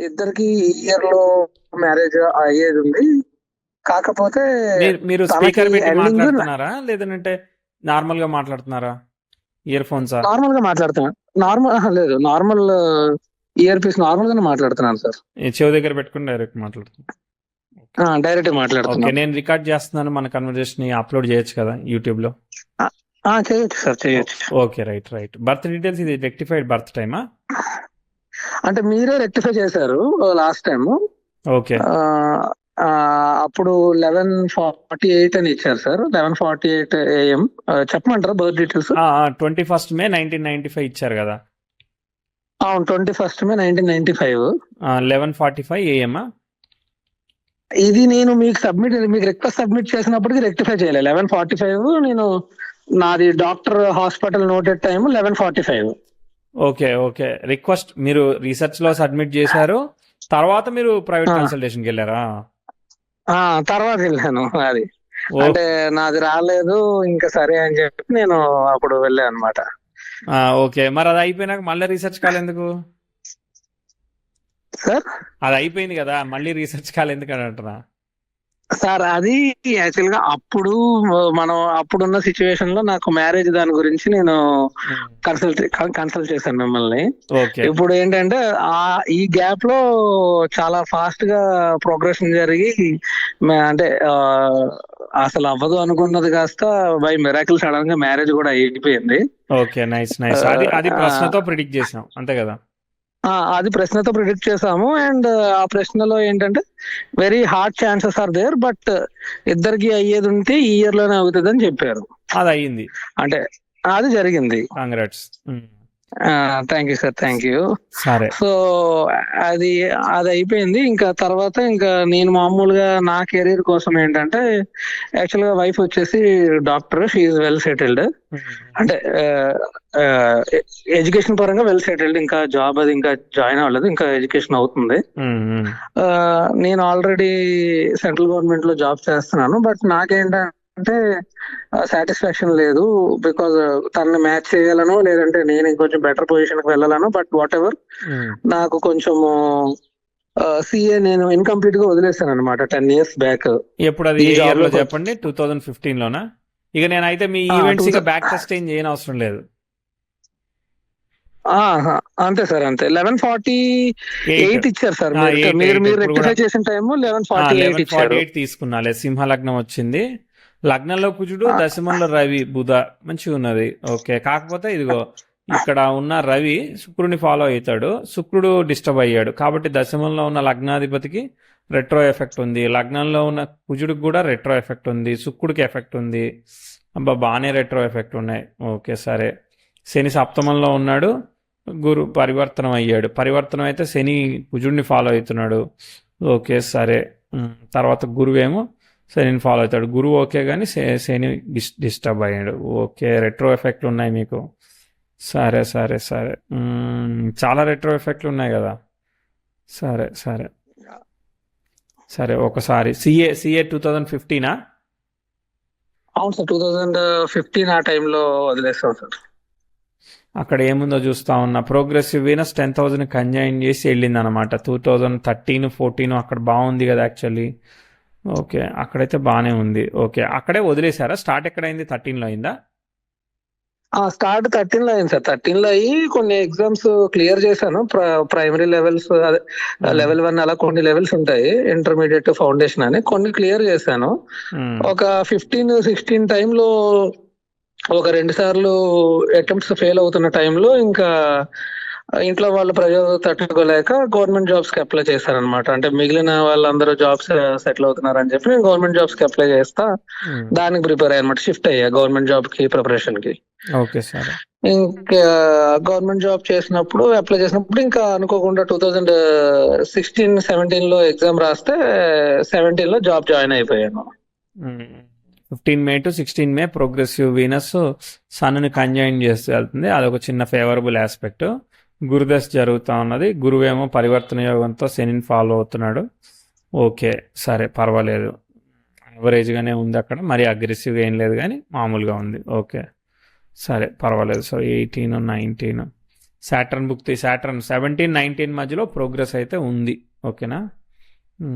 ఇద్దరికి ఇయర్ లో మ్యారేజ్ అయ్యేది ఉంది. కాకపోతే మీరు తనకి స్పీకర్ పెట్టి ఎండింగ్ మాట్లాడుతున్నారా లేదంటే నార్మల్ గా మాట్లాడుతున్నారా? ఇయర్ ఫోన్సా? నార్మల్ గా మాట్లాడుతున్నాను. లేదు, నార్మల్ ఇయర్ పీస్ నార్మల్ గానే మాట్లాడుతున్నాను సార్. ఈ చెవి దగ్గర పెట్టుకుని డైరెక్ట్ మాట్లాడుతున్నా. డైరెక్ట్ ఓకే, మాట్లాడుతున్నాను. నేను రికార్డ్ చేస్తున్నాను, మన కన్వర్జేషన్ అప్లోడ్ చేయొచ్చు కదా యూట్యూబ్ లో? చేయొచ్చు సార్, చేయొచ్చు. Okay, right right. Birth details ఇది రెక్టిఫైడ్ బర్త్ టైమా? అంటే మీరే రెక్టిఫై చేశారు లాస్ట్ టైం. ఓకే. అప్పుడు 11:48 అని ఇచ్చారు సార్. 11:48 AM. చెప్పమంటారా బర్త్ డీటెయిల్స్? 21 May 1995 ఇచ్చారు కదా? అవును, 21 May 1995. 11:45 AM. ఇది నేను మీకు రిక్వెస్ట్ సబ్మిట్ చేసినప్పటికి రెక్టిఫై చేయలేదు. 11:45 నేను నాది doctor hospital noted time 11:45. Okay okay. Request మీరు రీసెర్చ్ లో సబ్మిట్ చేశారు, తర్వాత మీరు ప్రైవేట్ కన్సల్టేషన్కి వెళ్ళారా? తర్వాత వెళ్ళాను. అది అంటే నాది రాలేదు ఇంకా, సరే అని చెప్పి నేను అప్పుడు వెళ్ళాను అనమాట. ఓకే, మరి అది అయిపోయినాక మళ్ళీ రీసెర్చ్ కాల్ ఎందుకు సార్? అది అయిపోయింది కదా, మళ్ళీ రీసెర్చ్ కాల్ ఎందుకు అని అంటున్నా సార్. అది యాక్చువల్ గా మనం అప్పుడున్న సిచ్యువేషన్ లో నాకు మ్యారేజ్ దాని గురించి నేను కన్సల్ట్ చేశాను మిమ్మల్ని. ఇప్పుడు ఏంటంటే ఈ గ్యాప్ లో చాలా ఫాస్ట్ గా ప్రోగ్రెషన్ జరిగి అంటే అసలు అవ్వదు అనుకున్నది కాస్త బై మిరాకిల్ సడన్ గా మ్యారేజ్ కూడా అయిపోయింది. Okay, nice nice. అది ప్రశ్నతో ప్రిడిక్ట్ చేసాం అంతే కదా? అది ప్రశ్నతో ప్రిడిక్ట్ చేసాము. అండ్ ఆ ప్రశ్నలో ఏంటంటే very hard chances are there, but ఇద్దరికి అయ్యేది ఉంటే ఈ ఇయర్ లోనే అవుతుంది అని చెప్పారు. అది అయ్యింది, అంటే అది జరిగింది. Congrats. Thank you sir, thank you. సరే. సో అది అయిపోయింది. ఇంకా తర్వాత ఇంకా నేను మామూలుగా నా కెరీర్ కోసం ఏంటంటే, యాక్చువల్ గా వైఫ్ వచ్చేసి డాక్టర్, షీఈ్ వెల్ సెటిల్డ్. అంటే ఎడ్యుకేషన్ పరంగా వెల్ సెటిల్డ్. ఇంకా జాబ్ అది ఇంకా జాయిన్ అవ్వలేదు, ఇంకా ఎడ్యుకేషన్ అవుతుంది. నేను ఆల్రెడీ సెంట్రల్ గవర్నమెంట్ లో జాబ్ చేస్తున్నాను. బట్ నాకేంటంటే సాటిస్ఫాక్షన్ లేదు. బికాజ్ తనని మ్యాచ్ చేయాలను, లేదంటే నేను ఇంకొంచెం బెటర్ పొజిషన్ కి వెళ్ళాలను. బట్ వాట్ ఎవర్, నాకు కొంచెము సిఏ నేను ఇన్కంప్లీట్ గా వదిలేసాను అనమాట 10 years బ్యాక్. ఎప్పుడు అది ఇయర్ లో చెప్పండి? 2015 లోనా? ఇక నేనైతే మీ ఈవెంట్స్ ఇక బ్యాక్ టెస్ట్ ఏం చేయని అవసరం లేదు. అంతే సార్, అంతే. 11:48 ఇచ్చారు సార్. మీరు రెక్టిఫై చేసిన టైం 11:48 తీసుకున్నా. సింహ లగ్నం వచ్చింది, లగ్నంలో కుజుడు, దశమంలో రవి, బుధ మంచిగా ఉన్నది. ఓకే, కాకపోతే ఇదిగో ఇక్కడ ఉన్న రవి శుక్రుడిని ఫాలో అవుతాడు, శుక్రుడు డిస్టర్బ్ అయ్యాడు, కాబట్టి దశమంలో ఉన్న లగ్నాధిపతికి రెట్రో ఎఫెక్ట్ ఉంది, లగ్నంలో ఉన్న కుజుడికి కూడా రెట్రో ఎఫెక్ట్ ఉంది, శుక్రుడికి ఎఫెక్ట్ ఉంది. అబ్బా, బాగానే రెట్రో ఎఫెక్ట్ ఉన్నాయి. ఓకే, సరే. శని సప్తమంలో ఉన్నాడు, గురు పరివర్తనం అయ్యాడు. పరివర్తనం అయితే శని కుజుడిని ఫాలో అవుతున్నాడు. ఓకే, సరే. తర్వాత గురువేమో శనిని ఫాలో అవుతాడు. గురువు ఓకే, కానీ శని డిస్టర్బ్ అయ్యాడు. ఓకే, రెట్రో ఎఫెక్ట్లు ఉన్నాయి మీకు. సరే సరే సరే. చాలా రెట్రో ఎఫెక్ట్లు ఉన్నాయి కదా. సరే సరే సరే. ఒకసారి సిఏ 2015. అవును సార్, 2015 ఆ టైంలో వదిలేస్తాం సార్. అక్కడ ఏముందో చూస్తా ఉన్నా. ప్రోగ్రెసివ్ వీనస్ 10,000 కంజైన్ చేసి వెళ్ళింది అనమాట. 2013, 14 అక్కడ బాగుంది కదా యాక్చువల్లీ. ఓకే, అక్కడైతే బాగానే ఉంది. ఓకే, అక్కడే వదిలేశారా? స్టార్ట్ ఎక్కడైంది? 13లో అయిందా? స్టార్ట్ 13లో అయింది సార్. 13లో అయ్యి కొన్ని ఎగ్జామ్స్ క్లియర్ చేశాను. ప్రైమరీ లెవెల్స్, లెవెల్ 1 అలా కొన్ని లెవెల్స్ ఉంటాయి, ఇంటర్మీడియట్, ఫౌండేషన్ అని కొన్ని క్లియర్ చేశాను. ఒక 15-16 టైంలో ఒక 2 సార్లు అటెంప్ట్స్ ఫెయిల్ అవుతున్న టైంలో ఇంకా ఇంట్లో వాళ్ళ ప్రెజర్ తట్టుకోలేక గవర్నమెంట్ జాబ్స్ కి అప్లై చేశారనమాట. అంటే మిగిలిన వాళ్ళందరూ జాబ్స్ సెటిల్ అవుతున్నారు అని చెప్పి నేను గవర్నమెంట్ జాబ్స్ కి అప్లై చేస్తా దానికి ప్రిపేర్ అయ్యనమాట. షిఫ్ట్ అయ్యా గవర్నమెంట్ జాబ్ కి ప్రిపరేషన్ కి. Okay sir. ఇంకా గవర్నమెంట్ జాబ్ అప్లై చేసినప్పుడు ఇంకా అనుకోకుండా 2016-17 లో ఎగ్జామ్ రాస్తే 17 లో జాబ్ జాయిన్ అయిపోయాను. 15 May to 16 May progressive Venus సన్ను కంజైన్ చేస్తూ వెళ్తుంది. అదొక చిన్న ఫేవరబుల్ ఆస్పెక్ట్. గురుదశ జరుగుతూ ఉన్నది. గురువేమో పరివర్తన యోగంతో శనిని ఫాలో అవుతున్నాడు. ఓకే, సరే, పర్వాలేదు, యావరేజ్గానే ఉంది అక్కడ, మరి అగ్రెసివ్గా ఏం లేదు కానీ మామూలుగా ఉంది. ఓకే, సరే, పర్వాలేదు. సో 18, 19 సాటర్న్ భుక్తి, సాటర్న్ 17-19 మధ్యలో ప్రోగ్రెస్ అయితే ఉంది. ఓకేనా.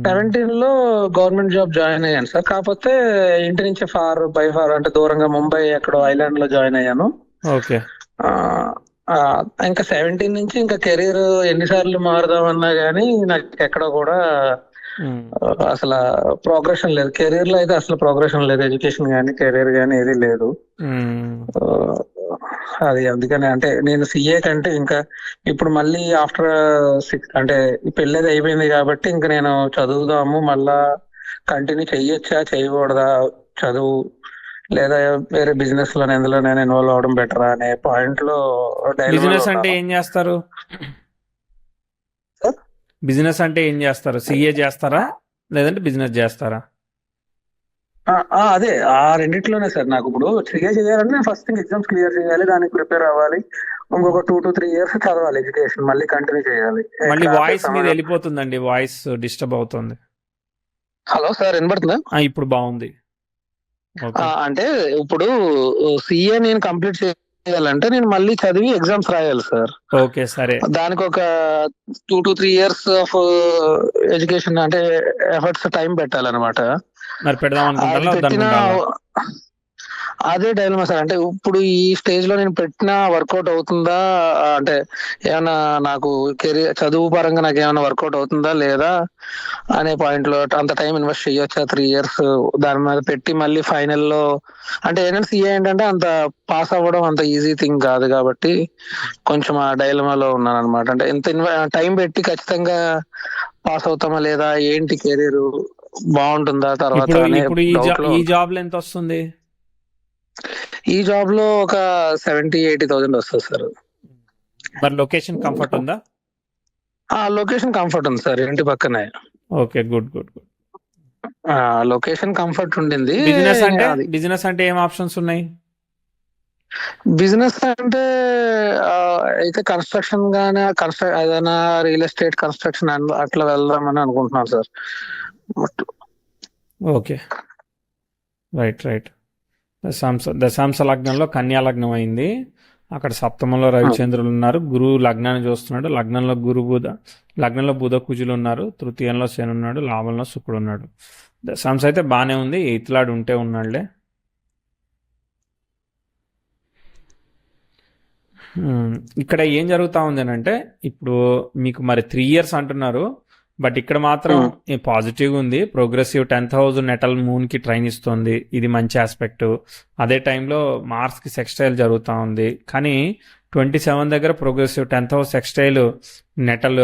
17 లో గవర్నమెంట్ జాబ్ జాయిన్ అయ్యాను సార్. కాకపోతే ఇంటి నుంచి బై ఫార్ అంటే దూరంగా ముంబై ఎక్కడో ఐలాండ్ లో జాయిన్ అయ్యాను. ఓకే. ఆ, ఆ, ఇంకా 17 నుంచి ఇంకా కెరీర్ ఎన్నిసార్లు మారుదామన్నా గానీ నాకు ఎక్కడ కూడా అసలు ప్రోగ్రెషన్ లేదు. కెరీర్ లో అయితే అసలు ప్రోగ్రెషన్ లేదు. ఎడ్యుకేషన్ గానీ కెరీర్ గానీ ఏది లేదు. ఆ, అది అందుకని అంటే నేను సిఏ కంటే ఇంకా ఇప్పుడు మళ్ళీ ఆఫ్టర్ 6 అంటే ఈ పెళ్ళేది అయిపోయింది కాబట్టి ఇంకా నేను చదువుదాము మళ్ళా కంటిన్యూ చెయ్యొచ్చా చేయకూడదా చదువు, లేదా వేరే బిజినెస్ లో ఎందులో నేను ఇన్వాల్వ్ అవడం బెటరా అనే పాయింట్ లో బిజినెస్ అంటే ఏం చేస్తారు? సార్ బిజినెస్ అంటే ఏం చేస్తారు? సిఏ చేస్తారా లేదంటే బిజినెస్ చేస్తారా? అదే ఆ రెండిట్లోనే సార్. నాకు ఇప్పుడు సిఏ చేయాలంటే నేను ఫస్ట్ ఎగ్జామ్స్ క్లియర్ చేయాలి, దానికి ప్రిపేర్ అవ్వాలి, ఇంకొక 2 to 3 years చదవాలి, ఎడ్యుకేషన్ మళ్ళీ కంటిన్యూ చేయాలి. మళ్ళీ వాయిస్ మీద వెళ్ళిపోతుందండి, వాయిస్ డిస్టర్బ్ అవుతుంది. హలో సార్, వినబడుతుందా? ఇప్పుడు బాగుంది. ఓకే. అంటే ఇప్పుడు సిఏ నేను కంప్లీట్ చేయాలంటే నేను మళ్ళీ చదివి ఎగ్జామ్స్ రాయాలి సార్. ఓకే సరే. దానికి ఒక 2 to 3 years ఆఫ్ ఎడ్యుకేషన్ అంటే ఎఫర్ట్స్ టైం పెట్టాలన్నమాట. మరి పెడదాం అది అనుకుంటారా పెట్టిన వద్దనుకుంటారా? అదే డైలమా సార్. అంటే ఇప్పుడు ఈ స్టేజ్ లో నేను పెట్టినా వర్కౌట్ అవుతుందా, అంటే ఏమైనా నాకు కెరీర్ చదువు పరంగా నాకు ఏమైనా వర్కౌట్ అవుతుందా లేదా అనే పాయింట్ లో అంత టైం ఇన్వెస్ట్ చేయొచ్చా 3 years దాని మీద పెట్టి మళ్ళీ ఫైనల్ లో అంటే ఏంటంటే సిఏ ఏంటంటే అంత పాస్ అవ్వడం అంత ఈజీ థింగ్ కాదు కాబట్టి కొంచెం ఆ డైలమాలో ఉన్నాను అనమాట. అంటే ఇంత టైం పెట్టి ఖచ్చితంగా పాస్ అవుతామా లేదా, ఏంటి కెరీర్ బాగుంటుందా తర్వాత ఇప్పుడు అనే ఇప్పుడు డౌట్ లో ఈ జాబ్ లో ఎంత వస్తుంది? ఈ జాబ్ లో ఒక 70,000-80,000 వస్తుంది సార్. మరి లొకేషన్ కంఫర్ట్ ఉందా? లొకేషన్ కంఫర్ట్ ఉంది సార్, ఇంటి పక్కనే. Okay, good good good. Location comfort ఉండింది. బిజినెస్ అంటే ఏం ఆప్షన్స్ ఉన్నాయి? బిజినెస్ అంటే అయితే కన్స్ట్రక్షన్ గానీ ఏదైనా రియల్ ఎస్టేట్ కన్స్ట్రక్షన్ అట్లా వెళ్దామని అనుకుంటున్నాను సార్. Okay, right right. దశాంశ లగ్నంలో కన్యా లగ్నం అయింది. అక్కడ సప్తమంలో రవిచంద్రులు ఉన్నారు. గురువు లగ్నాన్ని చూస్తున్నాడు. లగ్నంలో లగ్నంలో బుధ కుజులు ఉన్నారు. తృతీయంలో శని ఉన్నాడు. లాభంలో శుక్రుడు ఉన్నాడు. దశాంశ అయితే బాగానే ఉంది. ఎయిత్లాడు ఉంటే ఉన్నాడులే. ఇక్కడ ఏం జరుగుతా ఉంది అంటే ఇప్పుడు మీకు మరి 3 years అంటున్నారు, బట్ ఇక్కడ మాత్రం పాజిటివ్ ఉంది. ప్రోగ్రెసివ్ 10,000 నెటల్ మూన్ కి ట్రైన్ ఇస్తుంది, ఇది మంచి ఆస్పెక్ట్. అదే టైంలో మార్స్ కి సెక్స్టైల్ జరుగుతూ ఉంది. కానీ 27 దగ్గర ప్రోగ్రెసివ్ 10,000 సెక్స్టైల్ నెటల్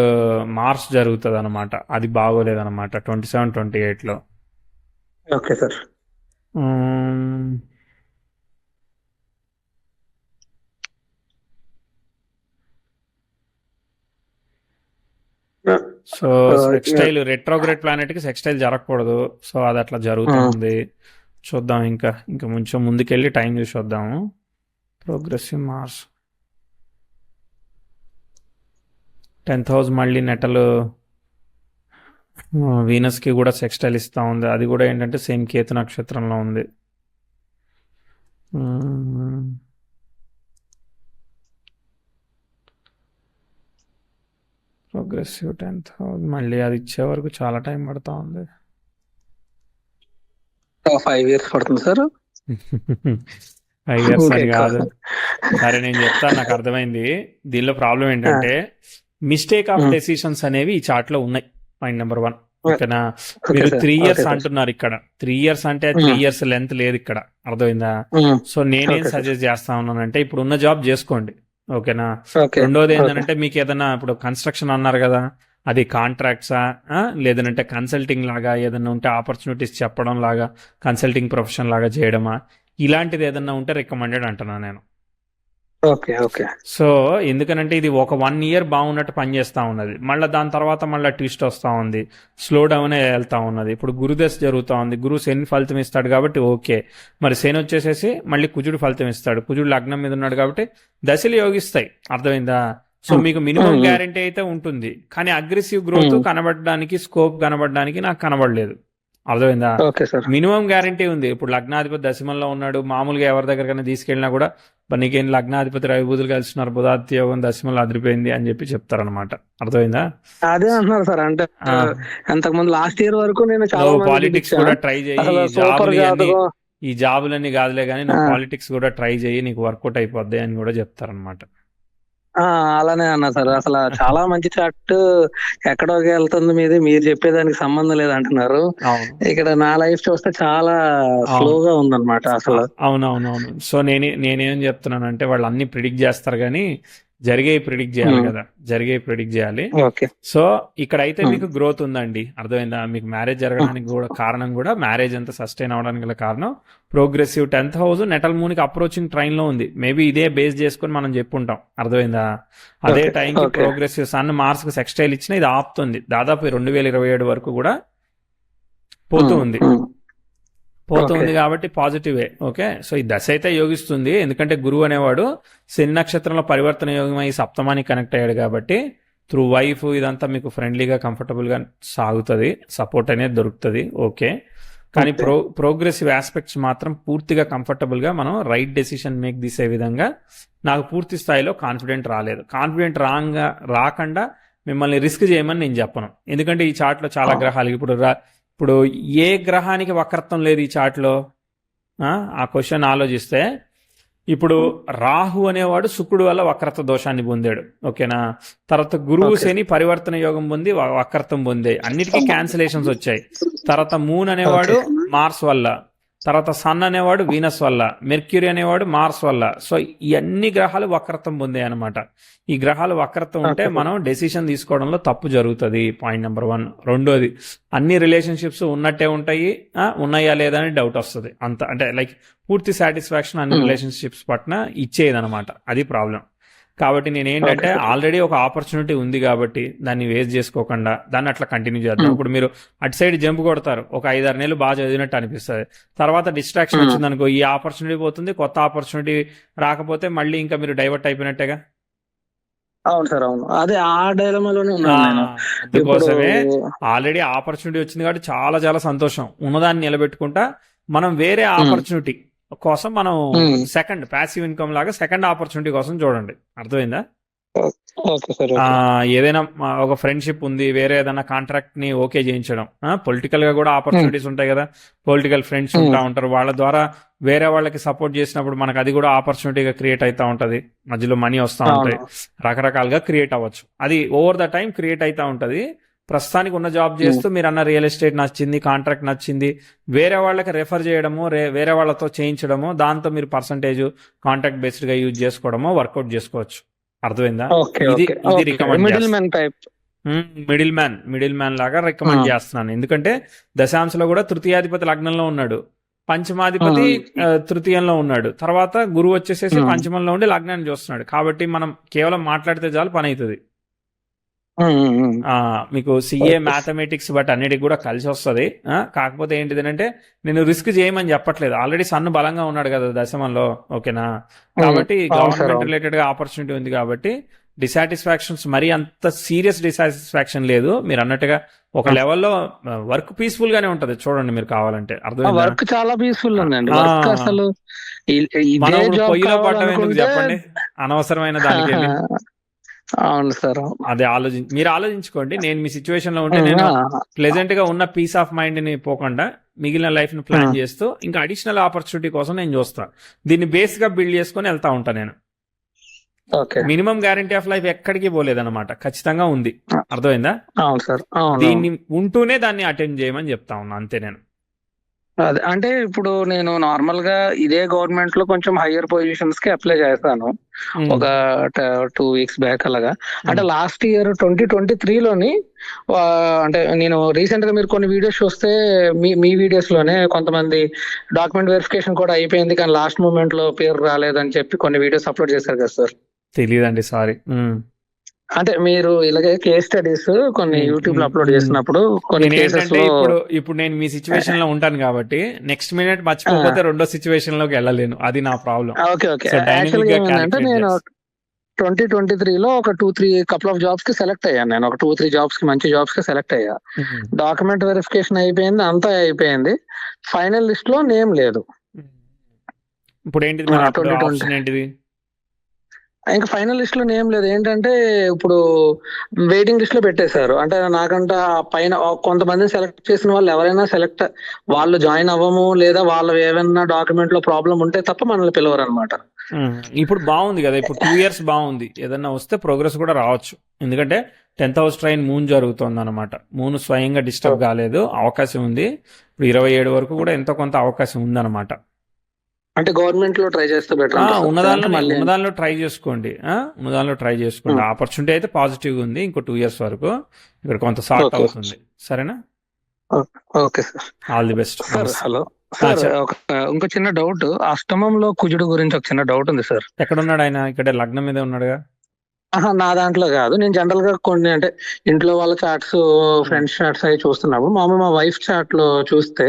మార్స్ జరుగుతుంది అనమాట. అది బాగోలేదు అనమాట 27-28 లో. Okay sir. So sextile retrograde planet కి సెక్స్టైల్ జరగకూడదు. సో అది అట్లా జరుగుతుంది. చూద్దాం ఇంకా కొంచెం ముందుకెళ్ళి టైం చూసి వద్దాము. ప్రోగ్రెసివ్ మార్స్ 10,000 మళ్ళీ నెటలు వీనస్ కి కూడా సెక్స్టైల్ ఇస్తా ఉంది. అది కూడా ఏంటంటే సేమ్ కేతు నక్షత్రంలో ఉంది. ప్రోగ్రెసివ్ 10,000 మళ్ళీ అది ఇచ్చే వరకు చాలా టైం పడతా ఉంది. 5 years పడుతుంది సార్. 5 years అని కాదు. సరే నేను చెప్తాను, నాకు అర్థమైంది. దీనిలో ప్రాబ్లం ఏంటంటే మిస్టేక్ ఆఫ్ డెసిషన్స్ అనేవి ఈ చార్ట్ లో ఉన్నాయి. Point number 1. ఓకేనా. మీరు 3 years అంటున్నారు. ఇక్కడ 3 years అంటే 3 years లెంత్ లేదు ఇక్కడ, అర్థమైందా? సో నేనేం సజెస్ట్ చేస్తా ఉన్నానంటే ఇప్పుడు ఉన్న జాబ్ చేసుకోండి, ఓకేనా. రెండోది ఏంటంటే మీకు ఏదైనా ఇప్పుడు కన్స్ట్రక్షన్ అన్నారు కదా, అది కాంట్రాక్ట్సా లేదంటే కన్సల్టింగ్ లాగా ఏదైనా ఉంటే ఆపర్చునిటీస్ చెప్పడం లాగా కన్సల్టింగ్ ప్రొఫెషన్ లాగా చేయడమా, ఇలాంటిది ఏదైనా ఉంటే రికమెండెడ్ అంటున్నా నేను. Okay okay. సో ఎందుకనంటే ఇది ఒక 1 year బాగున్నట్టు పనిచేస్తూ ఉన్నది, మళ్ళీ దాని తర్వాత మళ్ళీ ట్విస్ట్ వస్తూ ఉంది, స్లో డౌన్ వెళ్తా ఉన్నది. ఇప్పుడు గురుదశ జరుగుతూ ఉంది. గురువు శని ఫలితం ఇస్తాడు కాబట్టి ఓకే. మరి శని వచ్చేసేసి మళ్ళీ కుజుడు ఫలితం ఇస్తాడు. కుజుడు లగ్నం మీద ఉన్నాడు కాబట్టి దశలు యోగిస్తాయి, అర్థమైందా? సో మీకు మినిమం గ్యారంటీ అయితే ఉంటుంది, కానీ అగ్రెసివ్ గ్రోత్ కనబడడానికి, స్కోప్ కనబడడానికి నాకు కనబడలేదు. అర్థమైందా? Okay sir. మినిమం గ్యారంటీ ఉంది. ఇప్పుడు లగ్నాధిపతి దశమంలో ఉన్నాడు, మామూలుగా ఎవరి దగ్గరకైనా తీసుకెళ్ళినా కూడా నీకేం లగ్నాధిపతి రవి బుధులు కలిసినారు, బుధాదిత్య యోగం దశమంలో అదిరిపోయింది అని చెప్పి చెప్తారనమాట. అర్థమైందా? అదే అంటున్నారు సార్. అంటే అంతకు ముందు లాస్ట్ ఇయర్ వరకు నేను చాలా నువ్వు మందికి పాలిటిక్స్ ఇచ్చాను. కూడా ట్రై చేయి, అసలు ఈ సూపర్ జాబులు ఇవన్నీ జాతకం. ఈ జాబులన్నీ కాదులే కానీ నువ్వు ఆ. పాలిటిక్స్ కూడా ట్రై చేయి, నీకు వర్కౌట్ అయిపోద్ది అని కూడా చెప్తారనమాట. అలానే అన్నా సార్. అసలు చాలా మంచి చాట్, ఎక్కడోకి వెళ్తుంది మీది, మీరు చెప్పేదానికి సంబంధం లేదు అంటున్నారు. అవును ఇక్కడ నా లైఫ్ చూస్తే చాలా అవును స్లోగా ఉందన్నమాట అసలు. అవునవునవును. సో నేనేం చెప్తున్నానంటే వాళ్ళు అన్ని ప్రిడిక్ట్ చేస్తారు కానీ జరిగే ప్రిడిక్ట్ చేయాలి ఉమ్, కదా, జరిగే ప్రిడిక్ట్ చేయాలి. ఓకే. సో ఇక్కడైతే ఉమ్, మీకు గ్రోత్ ఉందండి, అర్థమైందా? మీకు మ్యారేజ్ జరగడానికి కూడా కారణం కూడా, మ్యారేజ్ అంతా సస్టైన్ అవడానికి గల కారణం ప్రోగ్రెసివ్ 10th హౌస్ నెటల్ మూన్కి అప్రోచింగ్ ట్రైన్ లో ఉంది. మేబీ ఇదే బేస్ చేసుకొని మనం చెప్పుంటాం, అర్థమైందా? అదే ఓకే. టైంకి ఓకే. ప్రోగ్రెసివ్ సన్ మార్స్ కి సెక్స్టైల్ ఇచ్చిన ఇది ఆపుతుంది, దాదాపు 2027 వరకు కూడా పోతూ ఉమ్, ఉంది. ఉమ్, పోతూ ఓకే. ఉంది కాబట్టి పాజిటివే. ఓకే, సో ఈ దశ అయితే యోగిస్తుంది, ఎందుకంటే గురువు అనేవాడు శని నక్షత్రంలో పరివర్తన యోగమై సప్తమానికి కనెక్ట్ అయ్యాడు కాబట్టి త్రూ వైఫ్ ఇదంతా మీకు ఫ్రెండ్లీగా కంఫర్టబుల్గా సాగుతుంది, సపోర్ట్ అనేది దొరుకుతుంది. ఓకే, కానీ ఓకే. ప్రోగ్రెసివ్ ఆస్పెక్ట్స్ మాత్రం పూర్తిగా కంఫర్టబుల్గా మనం రైట్ డెసిషన్ మేక్ తీసే విధంగా నాకు పూర్తి స్థాయిలో కాన్ఫిడెంట్ రాలేదు. కాన్ఫిడెంట్ రాకుండా మిమ్మల్ని రిస్క్ చేయమని నేను చెప్పను, ఎందుకంటే ఈ చార్ట్లో చాలా ఆ, గ్రహాలు ఇప్పుడు ఏ గ్రహానికి వక్రత్వం లేదు ఈ చార్ట్లో? ఆ క్వశ్చన్ ఆలోచిస్తే ఇప్పుడు రాహు అనేవాడు శుక్రుడు వల్ల వక్రత్వ దోషాన్ని పొందాడు, ఓకేనా? తర్వాత గురువు ఓకే. శని పరివర్తన యోగం పొంది వక్రత్వం పొందాయి, అన్నిటికీ క్యాన్సిలేషన్స్ వచ్చాయి. తర్వాత మూన్ అనేవాడు ఓకే. మార్స్ వల్ల, తర్వాత సన్ అనేవాడు వీనస్ వల్ల, మెర్క్యూరీ అనేవాడు మార్స్ వల్ల. సో ఈ అన్ని గ్రహాలు వక్రత్వం పొందాయి అనమాట. ఈ గ్రహాలు వక్రత్వం ఉంటే ఓకే. మనం డెసిషన్ తీసుకోవడంలో తప్పు జరుగుతుంది, పాయింట్ నెంబర్ 1. రెండోది, అన్ని రిలేషన్షిప్స్ ఉన్నట్టే ఉంటాయి, ఉన్నాయా లేదా అని డౌట్ వస్తుంది. అంత అంటే లైక్ పూర్తి సాటిస్ఫాక్షన్ అన్ని ఉమ్, రిలేషన్షిప్స్ పట్ల ఇచ్చేదనమాట, అది ప్రాబ్లం. కాబట్టి ఓకే నేనేంటంటే సార్. ఆల్రెడీ ఒక ఆపర్చునిటీ ఉంది కాబట్టి దాన్ని వేస్ట్ చేసుకోకుండా దాన్ని అట్లా కంటిన్యూ చేద్దాం. ఉమ్, ఇప్పుడు మీరు అటు సైడ్ జంప్ కొడతారు, ఒక 5-6 నెలలు బాగా చదివినట్టు అనిపిస్తుంది, తర్వాత డిస్ట్రాక్షన్ ఉమ్, వచ్చింది అనుకో, ఈ ఆపర్చునిటీ పోతుంది, కొత్త ఆపర్చునిటీ రాకపోతే మళ్ళీ ఇంకా మీరు డైవర్ట్ అయిపోయినట్టేగా. అవును సార్. అవును, అదే ఆ డైలమాలోనే ఆ, ఉన్నాను నేను. ఇప్పుడు అందుకోసమే ఆల్రెడీ ఆపర్చునిటీ వచ్చింది కాబట్టి చాలా చాలా సంతోషం, ఉన్నదాన్ని నిలబెట్టుకుంటా మనం వేరే ఉమ్, ఆపర్చునిటీ కోసం మనం ఉమ్, సెకండ్ ప్యాసివ్ ఇన్కమ్ లాగా సెకండ్ ఆపర్చునిటీ కోసం చూడండి, అర్థమైందా? Okay sir. ఆ, ఓకే. ఏదైనా ఒక ఫ్రెండ్షిప్ ఉంది, వేరే ఏదైనా కాంట్రాక్ట్ ని ఓకే చేయించడం, పొలిటికల్ గా కూడా ఉమ్, ఆపర్చునిటీస్ ఉంటాయి కదా, పొలిటికల్ ఫ్రెండ్స్ ఉంటా ఉమ్, ఉంటారు, వాళ్ళ ద్వారా వేరే వాళ్ళకి సపోర్ట్ చేసినప్పుడు మనకు అది కూడా ఆపర్చునిటీగా క్రియేట్ అవుతా ఉంటది, మధ్యలో మనీ వస్తూ ఉంటాయి, అవును. రకరకాలుగా క్రియేట్ అవ్వచ్చు, అది ఓవర్ ద టైం క్రియేట్ అవుతా ఉంటది. ప్రస్తుతానికి ఉన్న జాబ్ ఉమ్, చేస్తూ మీరు అన్న రియల్ ఎస్టేట్ నచ్చింది, కాంట్రాక్ట్ నచ్చింది, వేరే వాళ్ళకి రెఫర్ చేయడము, వేరే వాళ్ళతో చేయించడము, దాంతో మీరు పర్సంటేజ్ కాంట్రాక్ట్ బేస్డ్ గా యూజ్ చేసుకోవడమో వర్కౌట్ చేసుకోవచ్చు, అర్థమైందా? ఓకే. ఇది ఓకే. ఇది ఓకే. రికమెండ్ మిడిల్ చేస్తాను. Man type. మిడిల్ మ్యాన్ లాగా రికమెండ్ చేస్తున్నాను, ఎందుకంటే దశాంశలో కూడా తృతీయాధిపతి లగ్నంలో ఉన్నాడు, పంచమాధిపతి తృతీయంలో ఉన్నాడు, తర్వాత గురువు వచ్చేసేసి పంచమంలో ఉండి లగ్నాన్ని చూస్తున్నాడు, కాబట్టి మనం కేవలం మాట్లాడితే చాలు పని అవుతుంది. మీకు సిఏ మ్యాథమెటిక్స్ బట్ అన్నిటికి కూడా కలిసి వస్తుంది. కాకపోతే ఏంటిదంటే నేను రిస్క్ చేయమని చెప్పట్లేదు, ఆల్రెడీ సన్ను బలంగా ఉన్నాడు కదా దశమంలో, ఓకేనా? కాబట్టి గవర్నమెంట్ రిలేటెడ్ గా ఆపర్చునిటీ ఉంది కాబట్టి డిసాటిస్ఫాక్షన్స్ మరీ అంత సీరియస్ డిసాటిస్ఫాక్షన్ లేదు. మీరు అన్నట్టుగా ఒక లెవెల్లో వర్క్ పీస్ఫుల్ గానే ఉంటది, చూడండి మీరు కావాలంటే. అర్థమైందా? వర్క్ చాలా పీస్ఫుల్ ఉందండి. వర్క్ అసలు మనం ఇదే జాబ్ పొయ్యిలో పడ్డం ఎందుకు కావాలనుకుంటే చెప్పండి, అనవసరమైన దానికి వెళ్ళి. అవును సార్. అదే మీరు ఆలోచించుకోండి. నేను మీ సిచ్యువేషన్ లో ఉంటే నేను ప్లెజెంట్ గా ఉన్న పీస్ ఆఫ్ మైండ్ ని పోకుండా మిగిలిన లైఫ్ ని ప్లాన్ చేస్తూ ఇంకా అడిషనల్ ఆపర్చునిటీ కోసం నేను చూస్తాను, దీన్ని బేస్ గా బిల్డ్ చేసుకొని వెళ్తా ఉంటా నేను. మినిమం గ్యారంటీ ఆఫ్ లైఫ్ ఎక్కడికి పోలేదన్నమాట, ఖచ్చితంగా ఉంది, అర్థమైందా? అవును సార్. దీన్ని ఉంటూనే దాన్ని అటెండ్ చేయమని చెప్తా ఉన్నా, అంతే. నేను అదే అంటే ఇప్పుడు నేను నార్మల్ గా ఇదే గవర్నమెంట్ లో కొంచెం హయ్యర్ పొజిషన్స్ కి అప్లై చేస్తాను ఒక 2 weeks బ్యాక్ అలాగా. అంటే లాస్ట్ ఇయర్ 2023లోని అంటే నేను రీసెంట్ గా మీరు కొన్ని వీడియోస్ చూస్తే మీ వీడియోస్ లోనే కొంతమంది డాక్యుమెంట్ వెరిఫికేషన్ కూడా అయిపోయింది కానీ లాస్ట్ మూమెంట్ లో పేరు రాలేదని చెప్పి కొన్ని వీడియోస్ అప్లోడ్ చేశారు కదా సార్. తెలియదండి, సారీ. అంటే మీరు ఇలాగే కేస్ స్టడీస్ కొన్ని యూట్యూబ్ లో అప్లోడ్ చేసినప్పుడు కొన్ని కేసెస్ లో ఇప్పుడు నేను మీ సిచ్యువేషన్ లో ఉంటాను కాబట్టి నెక్స్ట్ మినిట్ మర్చిపోతే రెండో సిచ్యువేషన్ లోకి వెళ్ళలేను, అది నా ప్రాబ్లం. ఓకే. యాక్చువల్గా ఏమైందంటే 2023లో ఒక 2-3 కపుల్ ఆఫ్ జాబ్స్ కి సెలెక్ట్ అయ్యాను. నేను ఒక 2-3 జాబ్స్ కి, మంచి జాబ్స్ కి సెలెక్ట్ అయ్యా. డాక్యుమెంట్ వెరిఫికేషన్ అయిపోయింది, అంతా అయిపోయింది. ఫైనల్ లిస్ట్ లో నేమ్ లేదు. ఇప్పుడు ఏంటిది మరి అప్పుడు 2020 ఆప్షన్ ఏంటిది? ఇంకా ఫైనల్ లిస్ట్ లో నేమ్ లేదు. ఏంటంటే ఇప్పుడు వెయిటింగ్ లిస్ట్ లో పెట్టేశారు. అంటే నాకంట పైన కొంతమందిని సెలెక్ట్ చేసిన వాళ్ళు ఎవరైనా వాళ్ళు జాయిన్ అవ్వము, లేదా వాళ్ళ ఏమైనా డాక్యుమెంట్ లో ప్రాబ్లం ఉంటే తప్ప మనల్ని పిలవరు అనమాట. ఇప్పుడు బాగుంది కదా, ఇప్పుడు 2 years బాగుంది. ఏదన్నా వస్తే ప్రోగ్రెస్ కూడా రావచ్చు. ఎందుకంటే 10th house ట్రైన్ మూన్ జరుగుతుంది అనమాట. మూన్ స్వయంగా డిస్టర్బ్ కాలేదు, అవకాశం ఉంది. ఇప్పుడు 27 వరకు కూడా ఎంతో కొంత అవకాశం ఉందన్నమాట. అంటే గవర్నమెంట్ లో ట్రై చేస్తే బెటర్ ఉన్నదానిలో ట్రై చేసుకోండి. ఉన్నదానిలో ట్రై చేసుకోండి. ఆపర్చునిటీ అయితే పాజిటివ్ ఉంది. ఇంకో 2 years వరకు ఇక్కడ కొంత సార్ట్ అవుతుంది. సరేనా? Okay sir, all the best. Hello sir, ఇంకో చిన్న డౌట్. అష్టమంలో కుజుడు గురించి ఒక చిన్న డౌట్ ఉంది సార్. ఎక్కడున్నాడు ఆయన? ఇక్కడ లగ్నం మీద ఉన్నాడుగా. నా దాంట్లో కాదు, నేను జనరల్ గా కొన్ని అంటే ఇంట్లో వాళ్ళ చాట్స్, ఫ్రెండ్స్ చాట్స్ అవి చూస్తున్నాము. మామూలు మా వైఫ్ చాట్ లో చూస్తే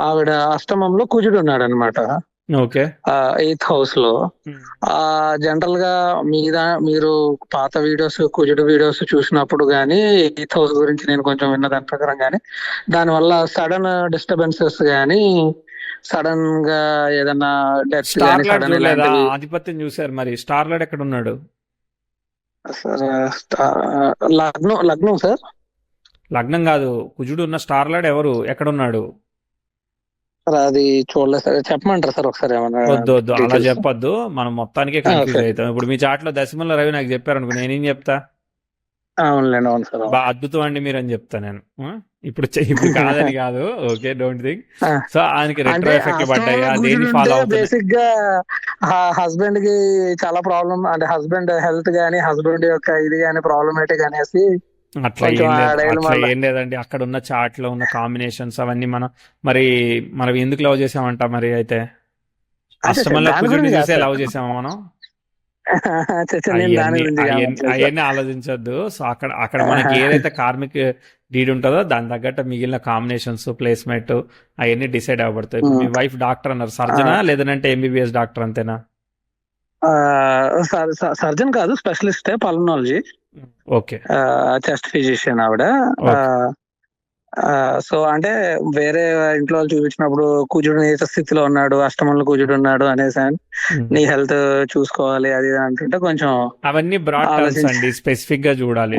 ఆవిడ అష్టమంలో కుజుడు ఉన్నాడు అనమాట. ఓకే. 8th house లో. జనరల్ గా మీరు పాత వీడియోస్, కుజుడు వీడియోస్ చూసినప్పుడు గానీ 8th house గురించి నేను కొంచెం విన్న దాని ప్రకారం గానీ, దానివల్ల సడన్ డిస్టర్బెన్సెస్ గానీ, సడన్ గా ఏదన్నా డెత్ గానీ, సడన్ ఇలాంటివి. ఆధిపత్యం చూసారు మరి. స్టార్లైట్ ఎక్కడ ఉన్నాడు సార్? లగ్నం సార్. లగ్నం కాదు, కుజుడు ఉన్న స్టార్లైట్ ఎవరు, ఎక్కడ ఉన్నాడు? అది చూడలేదు సార్, చెప్పమంటారు సార్ ఒకసారి ఏమన్నా? వద్దు అలా చెప్పొద్దు, మనం మొత్తానికే కన్ఫ్యూజ్ అవుతాం. ఇప్పుడు మీ చాట్లో దశమంలో రవి నాకు చెప్పారు అనుకో, నేనేం చెప్తా? అవునులేండి, అవును సార్. బాగా అద్భుతం అండి మీరు అని చెప్తా నేను. ఇప్పుడు కాదని కాదు, ఓకే, డోంట్ థింక్ సో. ఆయనకి రెట్రో ఎఫెక్ట్లు పడ్డాయి, దేన్ని ఫాలో అవుతుంది? బేసిక్ గా హస్బెండ్ కి చాలా ప్రాబ్లం, అంటే హస్బెండ్ హెల్త్ గానీ, హస్బెండ్ యొక్క ఇది గానీ ప్రాబ్లమేటిక్ అనేసి. అట్లా ఏం లేదండి. అక్కడ ఉన్న చాట్ లో ఉన్న కాంబినేషన్స్ అవన్నీ మనం ఎందుకు లవ్ చేసామంట మరి? అయితే అష్టమంలో కుజుడిని చూసే లవ్ చేసామా మనం? అవన్నీ ఆలోచించొద్దు. సో అక్కడ మనకి ఏదైతే కార్మిక్ డీడ్ ఉంటుందో దాని తగ్గట్టు మిగిలిన కాంబినేషన్స్, ప్లేస్మెంట్ అవన్నీ డిసైడ్ అవ్వబడతాయి. మీ వైఫ్ డాక్టర్ అన్నారు, సర్జనా లేదంటే MBBS డాక్టర్ అంతేనా? సర్జన్ కాదు, specialist, pulmonology. Okay. Chest physician ఆవిడ. సో అంటే వేరే ఇంట్లో వాళ్ళు చూపించినప్పుడు కుజుడు నీచ స్థితిలో ఉన్నాడు, అష్టమంలో కుజుడు ఉన్నాడు అనేసి, నీ హెల్త్ చూసుకోవాలి అది అంటుంటే కొంచెం అవన్నీ బ్రాడ్ టర్మ్స్ అండి, స్పెసిఫిక్ గా చూడాలి.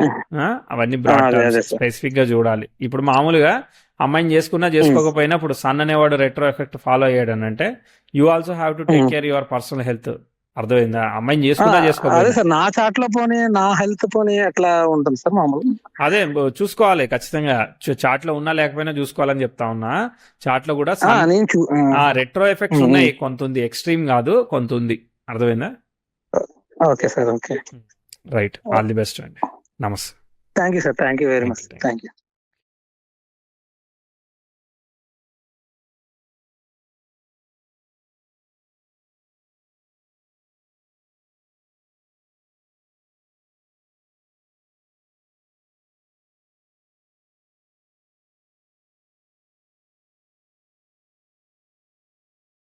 అవన్నీ బ్రాడ్ టర్మ్స్, స్పెసిఫిక్ గా చూడాలి. ఇప్పుడు మామూలుగా అమ్మాయిని చేసుకోకపోయినా ఇప్పుడు సన్ అనేవాడు రెట్రో ఎఫెక్ట్ ఫాలో అయ్యాడు అని అంటే you also have to take care your personal health. అర్థమైందా? అమ్మాయిని చేసుకోవాలి సార్. నా చాట్ లో పోనీ, నా హెల్త్ పోనీ ఎట్లా ఉంటుంది సార్ మామూలు? అదే చూసుకోవాలి ఖచ్చితంగా. చాట్ లో ఉన్నా లేకపోయినా చూసుకోవాలని చెప్తా ఉన్నా. చాట్ లో కూడా రెట్రో ఎఫెక్ట్స్ ఉన్నాయి, కొంత ఉంది, ఎక్స్ట్రీమ్ కాదు, కొంత ఉంది. అర్థమైందా? Okay sir, okay, right. All the best అండి. నమస్తే. Thank you sir, thank you very much, thank you.